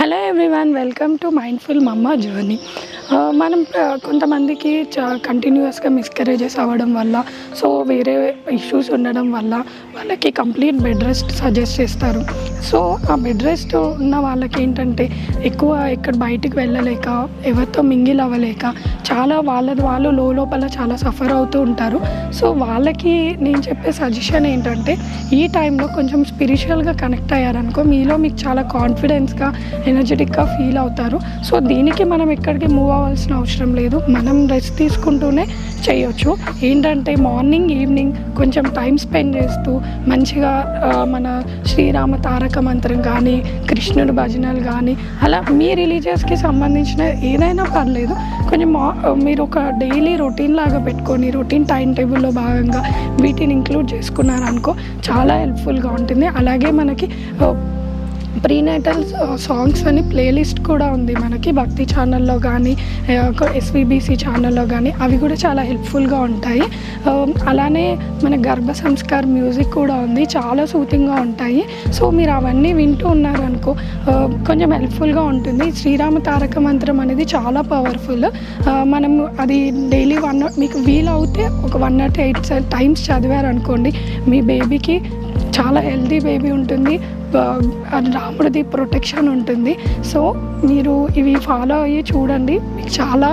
Hello everyone, welcome to mindful మమ్మ journey. మనం కొంతమందికి కంటిన్యూస్గా మిస్కరేజెస్ అవ్వడం వల్ల, సో వేరే ఇష్యూస్ ఉండడం వల్ల వాళ్ళకి కంప్లీట్ బెడ్ రెస్ట్ సజెస్ట్ చేస్తారు. సో ఆ బెడ్ రెస్ట్ ఉన్న వాళ్ళకి ఏంటంటే ఎక్కువ ఎక్కడ బయటికి వెళ్ళలేక, ఎవరితో మింగిల్ అవ్వలేక చాలా వాళ్ళు లోపల చాలా సఫర్ అవుతూ ఉంటారు. సో వాళ్ళకి నేను చెప్పే సజెషన్ ఏంటంటే, ఈ టైంలో కొంచెం స్పిరిచువల్గా కనెక్ట్ అయ్యారనుకో, మీలో మీకు చాలా కాన్ఫిడెన్స్గా ఎనర్జెటిక్గా ఫీల్ అవుతారు. సో దీనికి మనం ఎక్కడికి మూవ్ అవ్వాల్సిన అవసరం లేదు, మనం రెస్ట్ తీసుకుంటూనే చేయొచ్చు. ఏంటంటే మార్నింగ్ ఈవినింగ్ కొంచెం టైం స్పెండ్ చేస్తూ మంచిగా మన శ్రీరామ తారక మంత్రం కానీ, కృష్ణుడి భజనలు కానీ, అలా మీ రిలీజియస్కి సంబంధించిన ఏదైనా పర్లేదు, కొంచెం మీరు ఒక డైలీ రొటీన్ లాగా పెట్టుకొని, రొటీన్ టైం టేబుల్లో భాగంగా వీటిని ఇంక్లూడ్ చేసుకున్నారనుకో చాలా హెల్ప్ఫుల్గా ఉంటుంది. అలాగే మనకి ప్రీనేటల్ సాంగ్స్ అని ప్లేలిస్ట్ కూడా ఉంది మనకి భక్తి ఛానల్లో కానీ, ఎస్విబిసి ఛానల్లో కానీ, అవి కూడా చాలా హెల్ప్ఫుల్గా ఉంటాయి. అలానే మన గర్భ సంస్కార్ మ్యూజిక్ కూడా ఉంది, చాలా సూతింగ్గా ఉంటాయి. సో మీరు అవన్నీ వింటూ ఉన్నారనుకో కొంచెం హెల్ప్ఫుల్గా ఉంటుంది. శ్రీరామ తారక మంత్రం అనేది చాలా పవర్ఫుల్. మనం అది డైలీ మీకు వీలవుతే ఒక 108 టైమ్స్ చదివారనుకోండి, మీ బేబీకి చాలా హెల్దీ బేబీ ఉంటుంది, రాముడిది ప్రొటెక్షన్ ఉంటుంది. సో మీరు ఇవి ఫాలో అయ్యి చూడండి, మీకు చాలా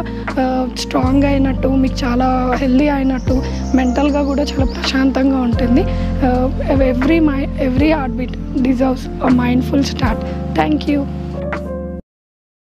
స్ట్రాంగ్ అయినట్టు, మీకు చాలా హెల్దీ అయినట్టు, మెంటల్గా కూడా చాలా ప్రశాంతంగా ఉంటుంది. Every heart beat deserves a mindful start. Thank you.